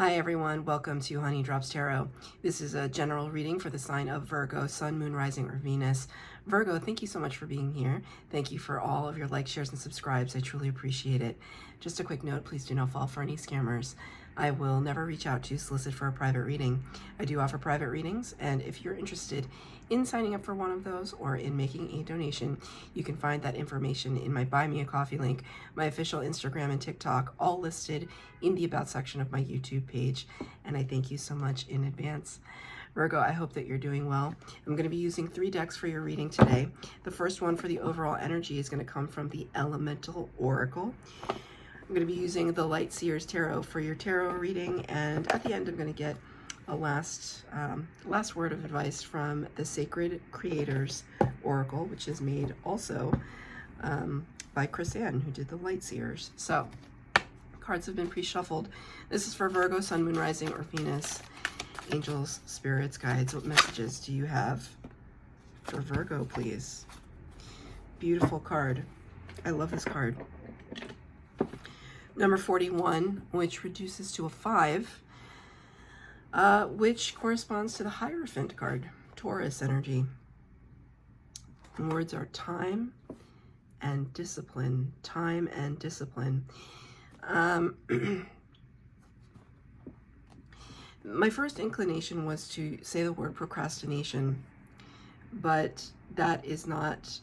Hi everyone, welcome to Honey Drops Tarot. This is a general reading for the sign of Virgo, Sun, Moon, Rising, or Venus. Virgo, thank you so much for being here. Thank you for all of your likes, shares, and subscribes. I truly appreciate it. Just a quick note, please do not fall for any scammers. I will never reach out to solicit for a private reading. I do offer private readings, and if you're interested in signing up for one of those or in making a donation, you can find that information in my Buy Me a Coffee link, my official Instagram and TikTok, all listed in the About section of my YouTube page, and I thank you so much in advance. Virgo, I hope that you're doing well. I'm going to be using 3 decks for your reading today. The first one for the overall energy is going to come from the Elemental Oracle. I'm going to be using the Light Seers Tarot for your tarot reading, and at the end I'm going to get a last word of advice from the Sacred Creators Oracle, which is made also by Chris Ann, who did the Light Seers. So, cards have been pre-shuffled. This is for Virgo, Sun, Moon, Rising, or Venus. Angels, spirits, guides, what messages do you have for Virgo, please? Beautiful card. I love this card. Number 41, which reduces to a 5, which corresponds to the Hierophant card, Taurus energy. And words are time and discipline. Time and discipline. My first inclination was to say the word procrastination, but that's not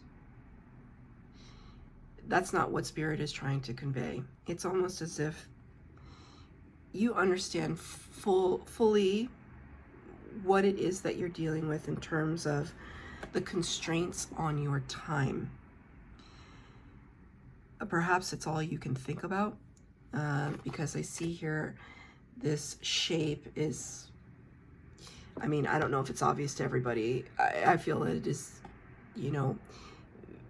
what Spirit is trying to convey. It's almost as if you understand fully what it is that you're dealing with in terms of the constraints on your time. Perhaps it's all you can think about, because I see here this shape is, I mean, I don't know if it's obvious to everybody. I feel that it is, you know,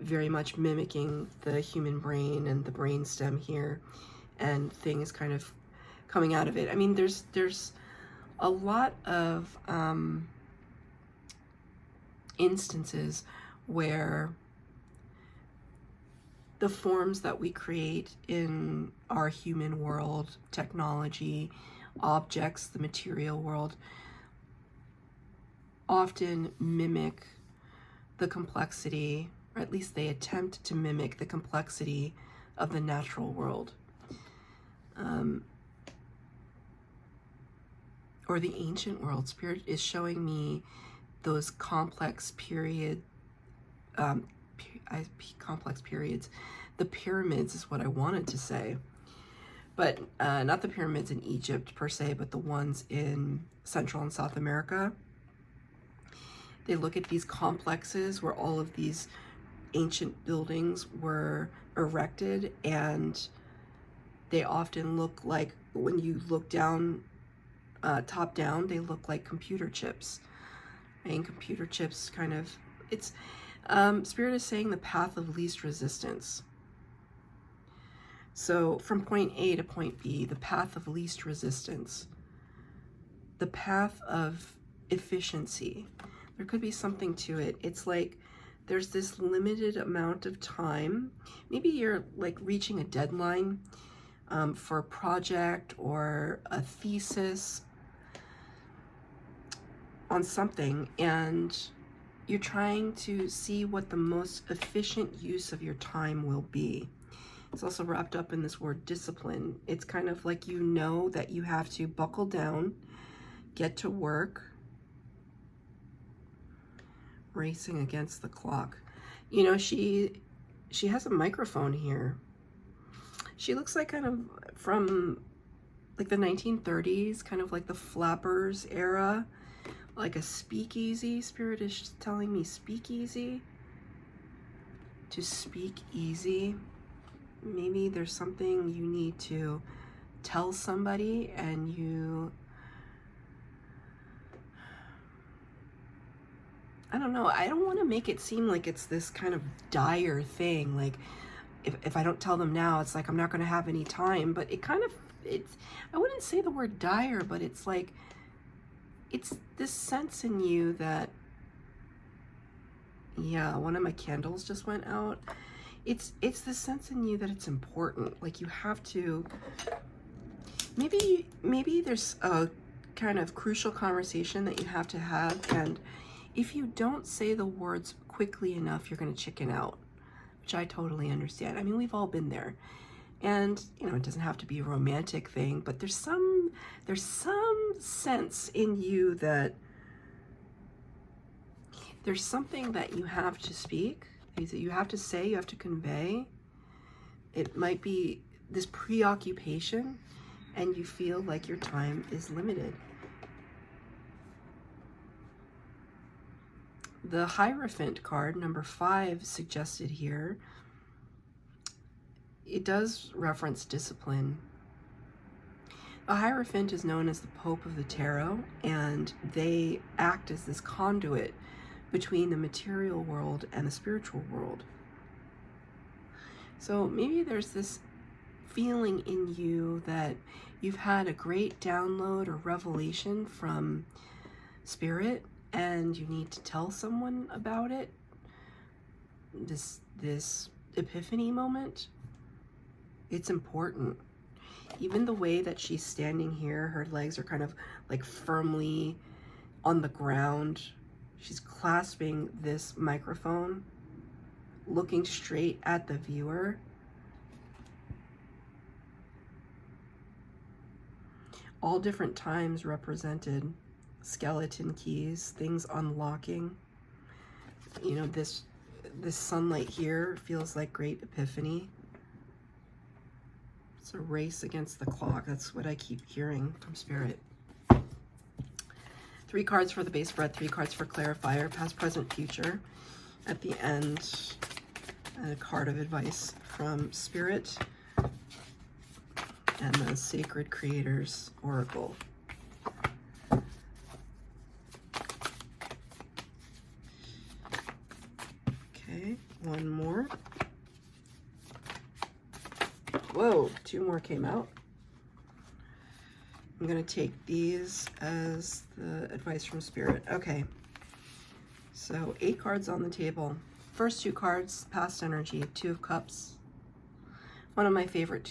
very much mimicking the human brain and the brain stem here, and things kind of coming out of it. I mean, there's a lot of instances where the forms that we create in our human world, technology, objects, the material world, often mimic the complexity, or at least they attempt to mimic the complexity of the natural world, or the ancient world. Spirit is showing me those complex periods. The pyramids is what I wanted to say, but not the pyramids in Egypt per se, but the ones in Central and South America. They look at these complexes where all of these ancient buildings were erected, and they often look like, when you look down, top down, they look like computer chips. And computer chips kind of, it's, Spirit is saying the path of least resistance. So from point A to point B, the path of least resistance, the path of efficiency. There could be something to it. It's like there's this limited amount of time. Maybe you're like reaching a deadline for a project or a thesis on something, and you're trying to see what the most efficient use of your time will be. It's also wrapped up in this word discipline. It's kind of like, you know, that you have to buckle down, get to work, racing against the clock. You know, she has a microphone here. She looks like kind of from like the 1930s, kind of like the Flappers era, like a speakeasy. Spirit is telling me speakeasy. To speak easy. Maybe there's something you need to tell somebody, and you, I don't know, I don't want to make it seem like it's this kind of dire thing, like if I don't tell them now, it's like I'm not going to have any time. But it kind of, it's, I wouldn't say the word dire, but it's like, it's this sense in you that, yeah, one of my candles just went out. It's the sense in you that it's important. Like you have to maybe there's a kind of crucial conversation that you have to have, and if you don't say the words quickly enough, you're going to chicken out, which I totally understand. I mean, we've all been there. And, you know, it doesn't have to be a romantic thing, but there's some sense in you that there's something that you have to speak, that you have to say, you have to convey. It might be this preoccupation, and you feel like your time is limited. The Hierophant card, number 5, suggested here, it does reference discipline. A Hierophant is known as the Pope of the Tarot, and they act as this conduit between the material world and the spiritual world. So maybe there's this feeling in you that you've had a great download or revelation from Spirit, and you need to tell someone about it. This epiphany moment. It's important. Even the way that she's standing here, her legs are kind of like firmly on the ground. She's clasping this microphone, looking straight at the viewer. All different times represented. Skeleton keys, things unlocking. You know, this sunlight here feels like great epiphany. It's a race against the clock. That's what I keep hearing from Spirit. 3 cards for the base spread, 3 cards for clarifier, past, present, future. At the end, a card of advice from Spirit and the Sacred Creators Oracle. Okay, one more. Whoa, 2 more came out. I'm going to take these as the advice from Spirit. Okay, so 8 cards on the table. First 2 cards, past energy, 2 of Cups. One of my favorite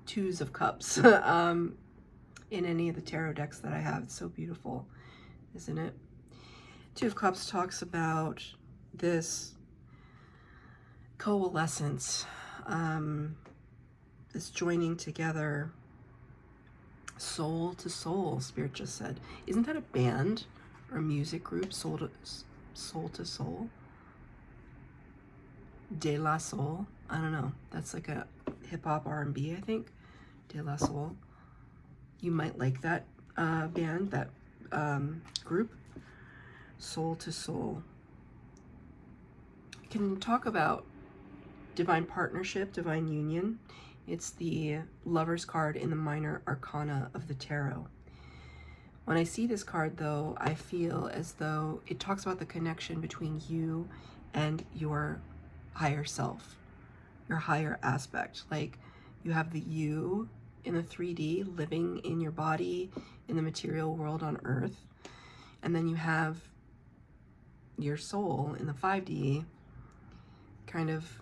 twos of Cups in any of the tarot decks that I have. It's so beautiful, isn't it? 2 of Cups talks about this coalescence, this joining together, soul to soul, Spirit just said. Isn't that a band or a music group, soul to soul? De La Soul? I don't know. That's like a hip-hop R&B, I think. De La Soul. You might like that band, that group. Soul to soul. We can talk about divine partnership, divine union. It's the Lover's card in the minor arcana of the tarot. When I see this card, though, I feel as though it talks about the connection between you and your higher self, your higher aspect. Like, you have the you in the 3D living in your body in the material world on Earth, and then you have your soul in the 5D kind of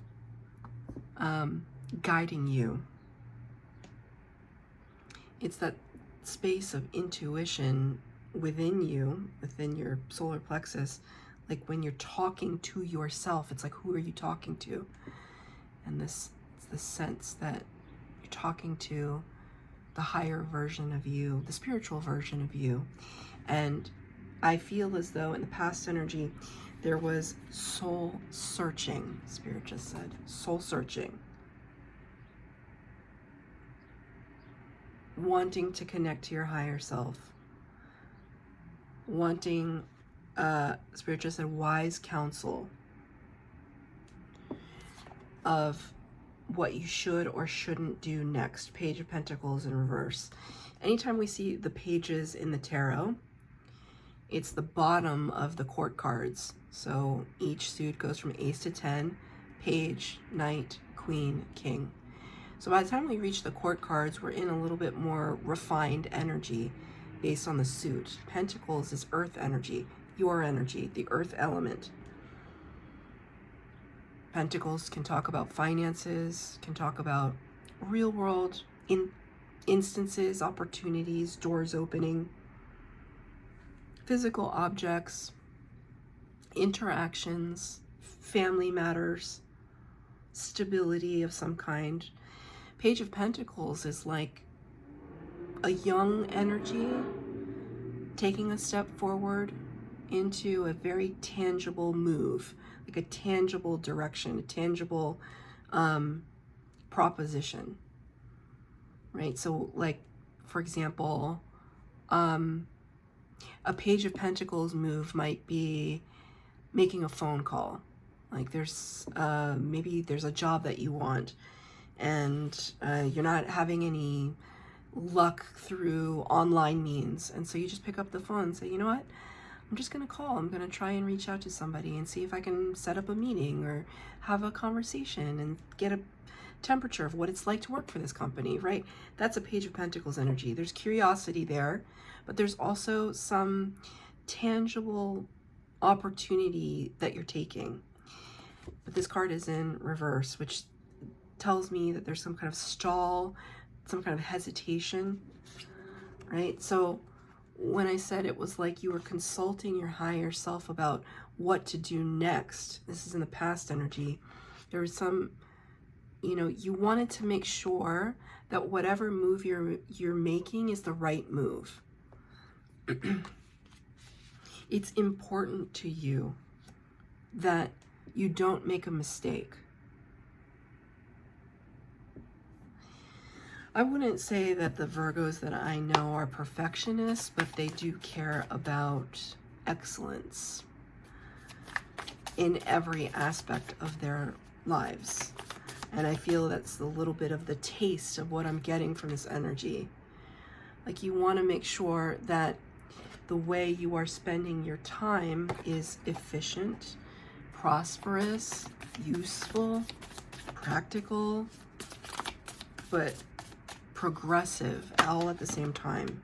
guiding you. It's that space of intuition within you, within your solar plexus, like when you're talking to yourself, it's like, who are you talking to? And it's the sense that you're talking to the higher version of you, the spiritual version of you. And I feel as though in the past energy, there was soul searching, Spirit just said, soul searching. Wanting to connect to your higher self. Wanting, Spirit just said, wise counsel of what you should or shouldn't do next. Page of Pentacles in reverse. Anytime we see the pages in the tarot, it's the bottom of the court cards. So each suit goes from ace to 10, page, knight, queen, king. So by the time we reach the court cards, we're in a little bit more refined energy based on the suit. Pentacles is earth energy, your energy, the earth element. Pentacles can talk about finances, can talk about real world instances, opportunities, doors opening, physical objects, interactions, family matters, stability of some kind. Page of Pentacles is like a young energy taking a step forward into a very tangible move, like a tangible direction, a tangible proposition, right? So like, for example, a Page of Pentacles move might be making a phone call. Like there's maybe there's a job that you want, and you're not having any luck through online means, and so you just pick up the phone and say, you know what, I'm just gonna call. I'm gonna try and reach out to somebody and see if I can set up a meeting or have a conversation and get a temperature of what it's like to work for this company, right? That's a Page of Pentacles energy. There's curiosity there, but there's also some tangible opportunity that you're taking. But this card is in reverse, which tells me that there's some kind of stall, some kind of hesitation, right? So when I said it was like you were consulting your higher self about what to do next, this is in the past energy, there was some, you know, you wanted to make sure that whatever move you're making is the right move. It's important to you that you don't make a mistake. I wouldn't say that the Virgos that I know are perfectionists, but they do care about excellence in every aspect of their lives. And I feel that's a little bit of the taste of what I'm getting from this energy. Like you want to make sure that the way you are spending your time is efficient, prosperous, useful, practical, but progressive, all at the same time.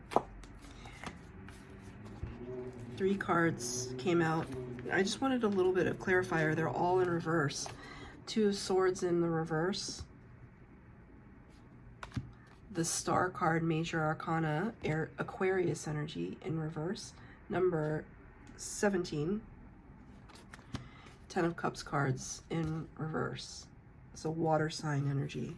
3 cards came out. I just wanted a little bit of clarifier. They're all in reverse. 2 of Swords in the reverse. The Star card, Major Arcana, Aquarius energy in reverse. Number 17. 10 of Cups cards in reverse. So water sign energy.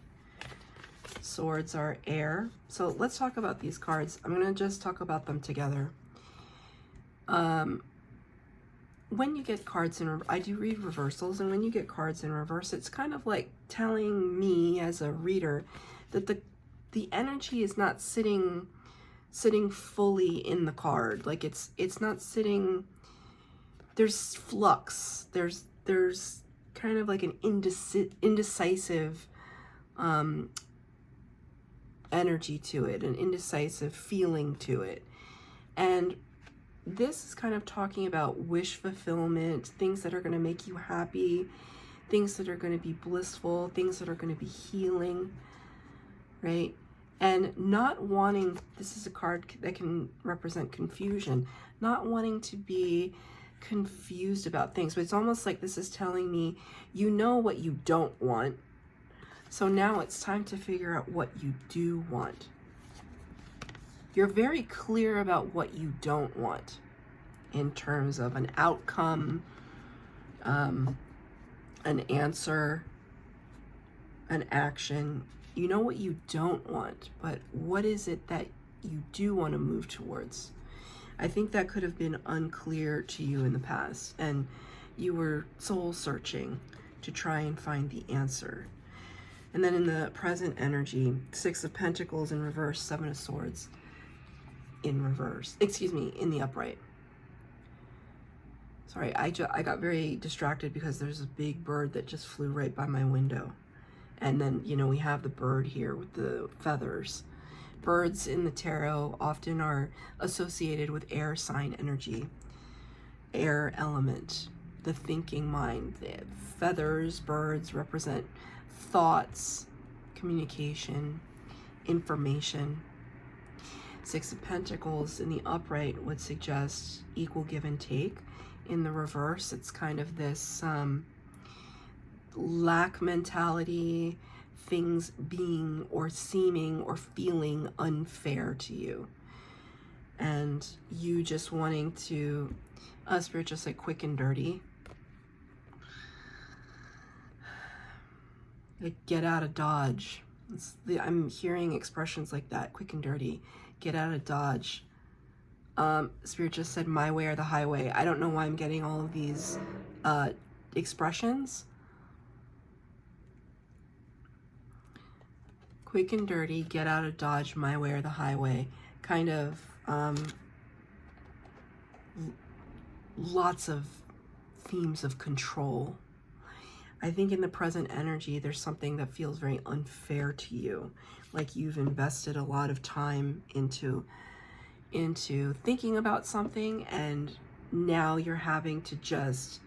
Swords are air. So let's talk about these cards. I'm going to just talk about them together. When you get cards in, I do read reversals, and when you get cards in reverse, it's kind of like telling me as a reader that the energy is not sitting fully in the card. Like it's not sitting. There's flux. There's kind of like an indecisive energy to it, an indecisive feeling to it. And this is kind of talking about wish fulfillment, things that are going to make you happy, things that are going to be blissful, things that are going to be healing, right? And not wanting, this is a card that can represent confusion, not wanting to be confused about things. But it's almost like this is telling me, you know what you don't want. So now it's time to figure out what you do want. You're very clear about what you don't want in terms of an outcome, an answer, an action. You know what you don't want, but what is it that you do want to move towards? I think that could have been unclear to you in the past, and you were soul searching to try and find the answer. And then in the present energy, 6 of Pentacles in reverse, 7 of Swords in reverse. Excuse me, in the upright. Sorry, I got very distracted because there's a big bird that just flew right by my window. And then, you know, we have the bird here with the feathers. Birds in the tarot often are associated with air sign energy, air element, the thinking mind. The feathers, birds represent thoughts, communication, information. 6 of Pentacles in the upright would suggest equal give and take. In the reverse, it's kind of this lack mentality, things being or seeming or feeling unfair to you. And you just wanting to, Spirit just said quick and dirty. Like, get out of Dodge. I'm hearing expressions like that, quick and dirty. Get out of Dodge. Spirit just said my way or the highway. I don't know why I'm getting all of these expressions. Quick and dirty, get out of Dodge, my way or the highway. Kind of lots of themes of control. I think in the present energy, there's something that feels very unfair to you. Like you've invested a lot of time into thinking about something, and now you're having to just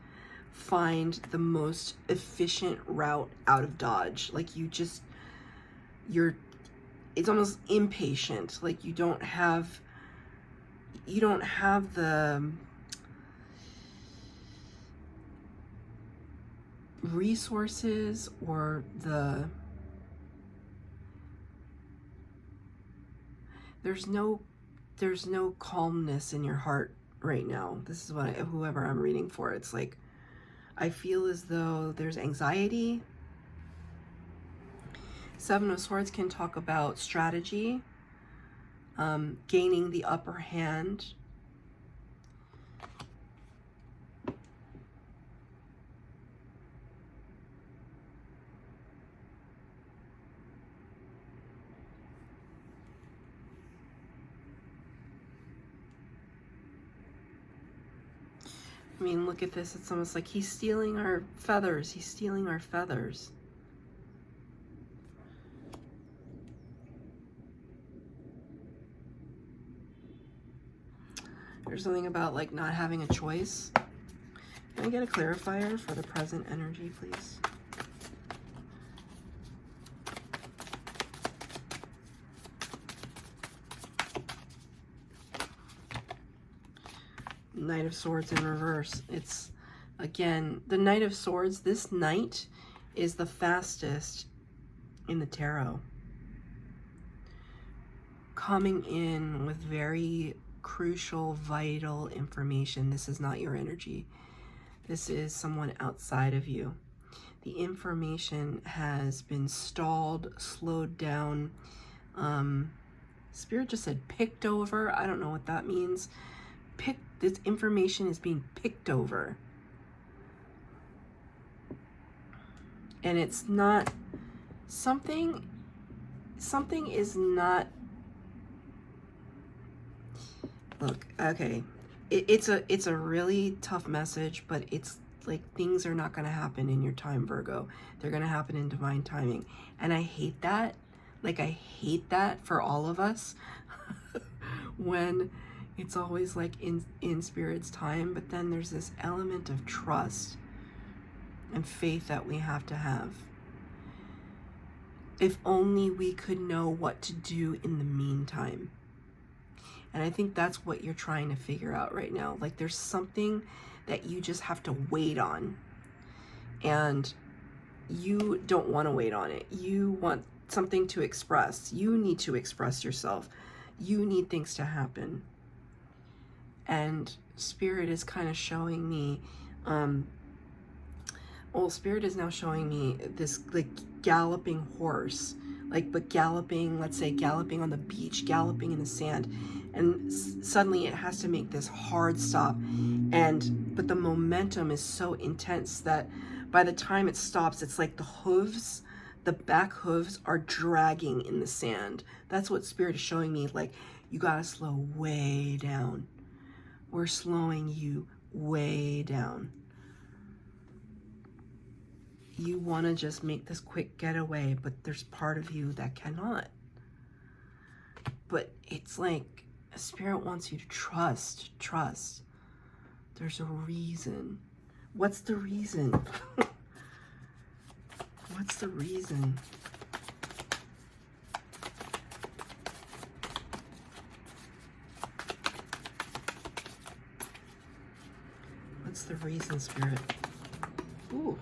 find the most efficient route out of Dodge. Like it's almost impatient. Like you don't have the resources or there's no calmness in your heart right now. This is what whoever I'm reading for, it's like I feel as though there's anxiety. Seven of Swords can talk about strategy, gaining the upper hand. I mean, look at this. It's almost like he's stealing our feathers. He's stealing our feathers. There's something about like not having a choice. Can I get a clarifier for the present energy, please? Knight of Swords in reverse. It's, again, the Knight of Swords. This knight is the fastest in the tarot. Coming in with very crucial, vital information. This is not your energy. This is someone outside of you. The information has been stalled, slowed down. Spirit just said picked over. I don't know what that means. This information is being picked over. And it's not something is not, look, okay. It's a really tough message, but it's like things are not going to happen in your time, Virgo. They're going to happen in divine timing. And I hate that. Like, I hate that for all of us when it's always like in Spirit's time, but then there's this element of trust and faith that we have to have. If only we could know what to do in the meantime. And I think that's what you're trying to figure out right now. Like there's something that you just have to wait on. And you don't want to wait on it. You want something to express. You need to express yourself. You need things to happen. And Spirit is kind of showing me, Spirit is now showing me this like galloping horse, like, but galloping, let's say galloping on the beach, galloping in the sand. And suddenly it has to make this hard stop. But the momentum is so intense that by the time it stops, it's like the hooves, the back hooves are dragging in the sand. That's what Spirit is showing me. Like, you gotta slow way down. We're slowing you way down. You want to just make this quick getaway, but there's part of you that cannot. But it's like Spirit wants you to trust. There's a reason. What's the reason? What's the reason? What's the reason, Spirit? Ooh.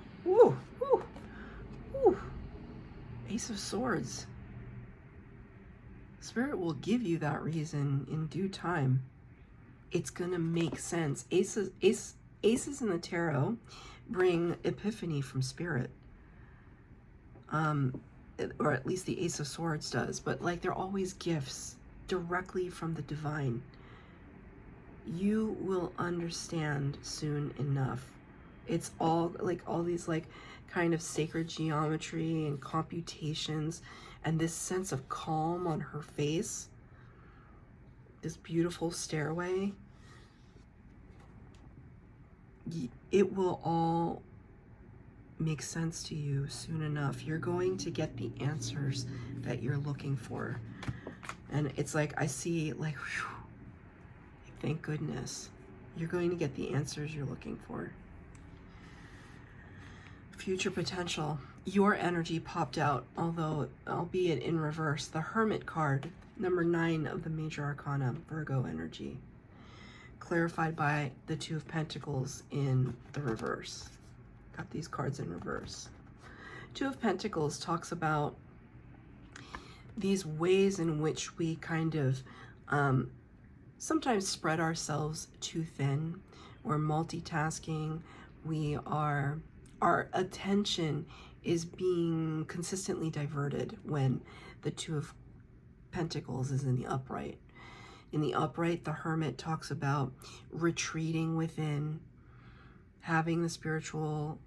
Ace Ace of Swords. Spirit will give you that reason in due time. It's going to make sense. Aces in the tarot bring epiphany from Spirit. Or at least the Ace of Swords does. But like, they're always gifts directly from the divine. You will understand soon enough. It's all like all these like kind of sacred geometry and computations, and this sense of calm on her face, this beautiful stairway. It will all make sense to you soon enough. You're going to get the answers that you're looking for. And it's like, I see like, whew, thank goodness. You're going to get the answers you're looking for. Future potential. Your energy popped out, although albeit in reverse. The Hermit card, number 9 of the Major Arcana, Virgo energy. Clarified by the Two of Pentacles in the reverse. Got these cards in reverse. Two of Pentacles talks about these ways in which we kind of sometimes spread ourselves too thin. We're multitasking. Our attention is being consistently diverted when the Two of Pentacles is in the upright. In the upright, the Hermit talks about retreating within, having the spiritual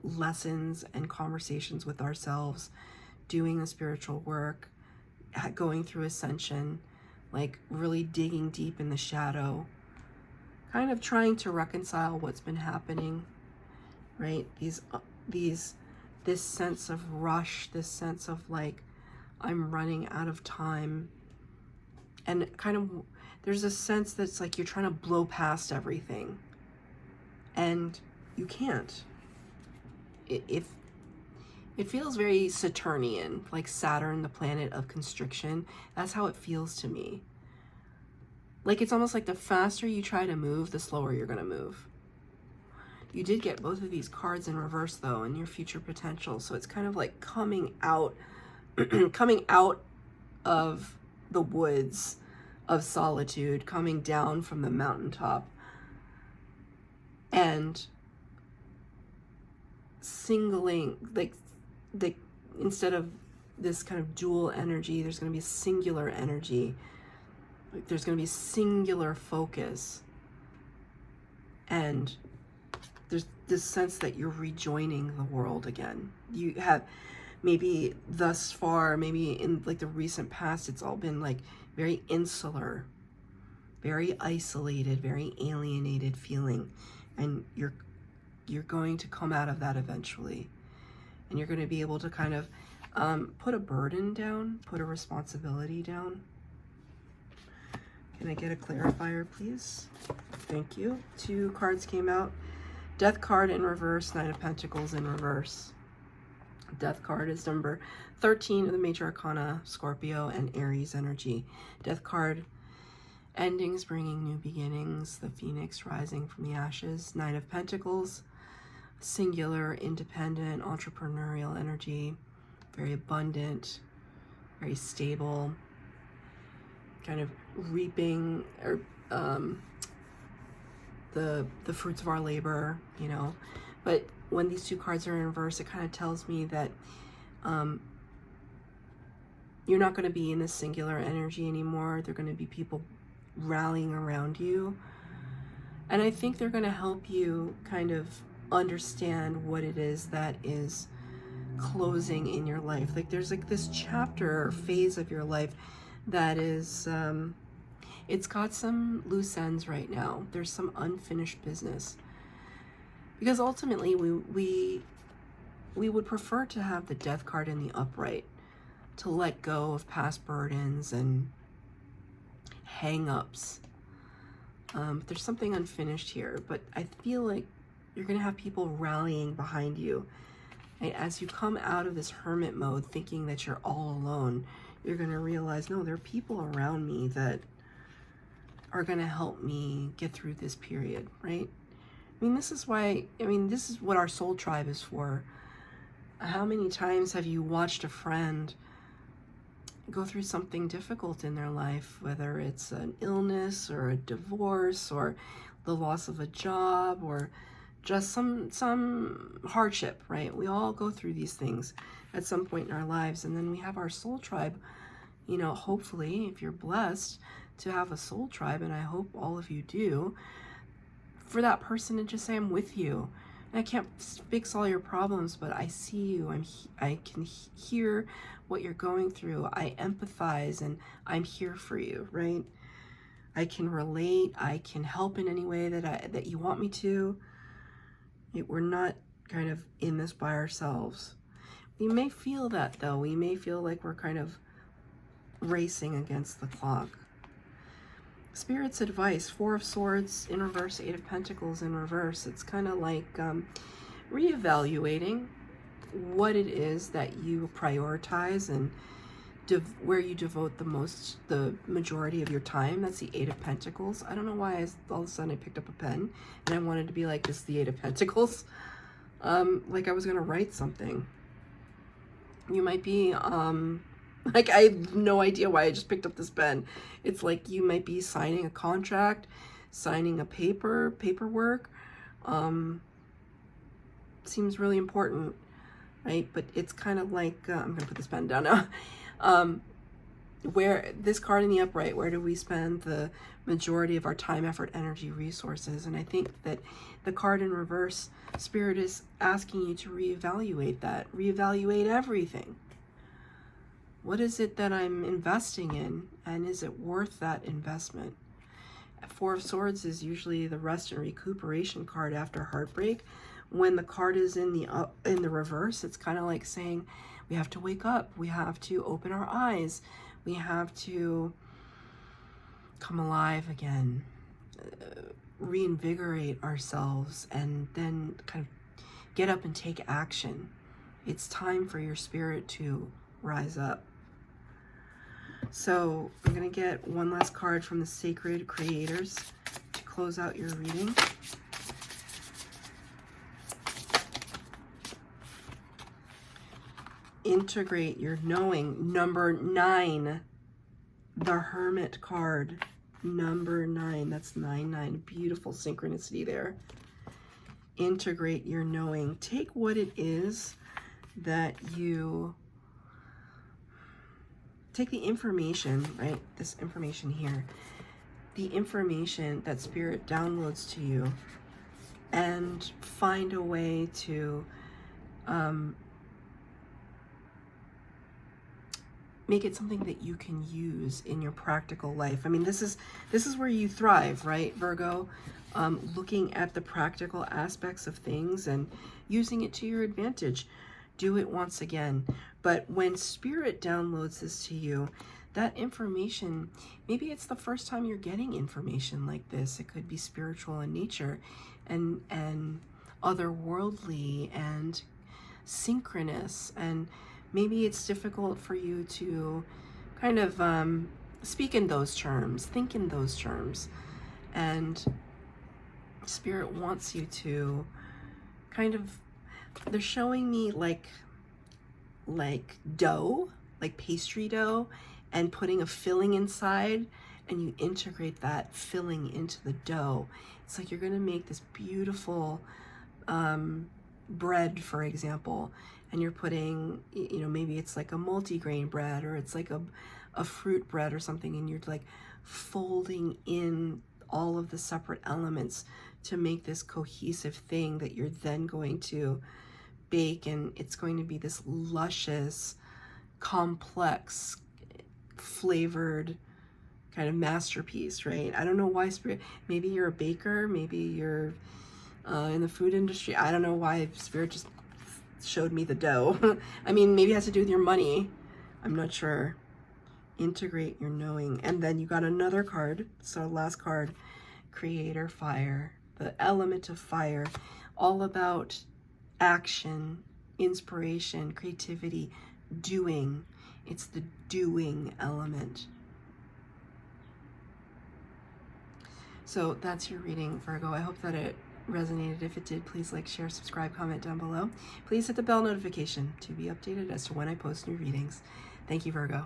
lessons and conversations with ourselves, doing the spiritual work, going through ascension, like really digging deep in the shadow, kind of trying to reconcile what's been happening, right? This sense of rush, this sense of like, I'm running out of time. And kind of, there's a sense that's like you're trying to blow past everything. And you can't. It feels very Saturnian, like Saturn, the planet of constriction. That's how it feels to me. Like, it's almost like the faster you try to move, the slower you're going to move. You did get both of these cards in reverse, though, in your future potential. So it's kind of like coming out, coming out of the woods of solitude, coming down from the mountaintop, and singling, like instead of this kind of dual energy, there's going to be singular energy. Like, there's going to be singular focus, and there's this sense that you're rejoining the world again. You have, maybe thus far, maybe in like the recent past, it's all been like very insular, very isolated, very alienated feeling. And you're going to come out of that eventually. And you're going to be able to kind of put a burden down, put a responsibility down. Can I get a clarifier, please? Thank you. 2 cards came out. Death card in reverse, 9 of Pentacles in reverse. Death card is number 13 of the Major Arcana, Scorpio and Aries energy. Death card, endings bringing new beginnings, the Phoenix rising from the ashes. 9 of Pentacles, singular, independent, entrepreneurial energy, very abundant, very stable, kind of reaping or the fruits of our labor, you know. But when these 2 cards are in reverse, it kind of tells me that you're not going to be in this singular energy anymore. They're going to be people rallying around you. And I think they're going to help you kind of understand what it is that is closing in your life. Like, there's like this chapter or phase of your life that is, it's got some loose ends right now. There's some unfinished business. Because ultimately, we would prefer to have the Death card in the upright, to let go of past burdens and hang-ups. There's something unfinished here, but I feel like you're going to have people rallying behind you. And as you come out of this hermit mode, thinking that you're all alone, you're going to realize, no, there are people around me that are going to help me get through this period, right? I mean, this is why, this is what our soul tribe is for. How many times have you watched a friend go through something difficult in their life, whether it's an illness or a divorce or the loss of a job or just some hardship, right? We all go through these things at some point in our lives, and then we have our soul tribe. You know, hopefully, if you're blessed to have a soul tribe, and I hope all of you do, for that person to just say, I'm with you. And I can't fix all your problems, but I see you. I can hear what you're going through. I empathize, and I'm here for you, right? I can relate. I can help in any way that you want me to. We're not kind of in this by ourselves. We may feel that, though. We may feel like we're kind of racing against the clock. Spirit's advice, 4 of Swords in reverse, 8 of Pentacles in reverse. It's kind of like reevaluating what it is that you prioritize and where you devote the majority of your time. That's the 8 of Pentacles. I don't know why all of a sudden I picked up a pen and I wanted to be like, this is the 8 of Pentacles. Like I was going to write something. You might be, like, I have no idea why I just picked up this pen. It's like you might be signing a contract, signing a paperwork. Seems really important, right? But it's kind of like, I'm going to put this pen down now. Where this card in the upright, where do we spend the majority of our time, effort, energy, resources? And I think that the card in reverse, Spirit is asking you to reevaluate that, reevaluate everything. What is it that I'm investing in, and is it worth that investment? 4 of Swords is usually the rest and recuperation card after heartbreak. When the card is in the reverse, it's kind of like saying we have to wake up, we have to open our eyes, we have to come alive again, reinvigorate ourselves, and then kind of get up and take action. It's time for your spirit to rise up. So I'm going to get one last card from the Sacred Creators to close out your reading. Integrate your knowing. Number 9, the Hermit card. Number 9, that's 9-9. Beautiful synchronicity there. Integrate your knowing. Take what it is that you... Take the information, right? This information here. The information that Spirit downloads to you, and find a way to make it something that you can use in your practical life. I mean, this is where you thrive, right, Virgo? Looking at the practical aspects of things and using it to your advantage. Do it once again. But when Spirit downloads this to you, that information, maybe it's the first time you're getting information like this. It could be spiritual in nature and otherworldly and synchronous. And maybe it's difficult for you to kind of speak in those terms, think in those terms. And Spirit wants you to kind of, they're showing me like dough, like pastry dough, and putting a filling inside, and you integrate that filling into the dough. It's like you're going to make this beautiful bread, for example, and you're putting, you know, maybe it's like a multi-grain bread, or it's like a fruit bread or something, and you're like folding in all of the separate elements to make this cohesive thing that you're then going to bake, and it's going to be this luscious, complex, flavored kind of masterpiece, right? I don't know why Spirit, maybe you're a baker, maybe you're in the food industry. I don't know why Spirit just showed me the dough. I mean, maybe it has to do with your money. I'm not sure. Integrate your knowing. And then you got another card. So last card, Creator Fire, the element of fire, all about action, inspiration, creativity, doing. It's the doing element. So that's your reading, Virgo. I hope that it resonated. If it did, please like, share, subscribe, comment down below. Please hit the bell notification to be updated as to when I post new readings. Thank you, Virgo.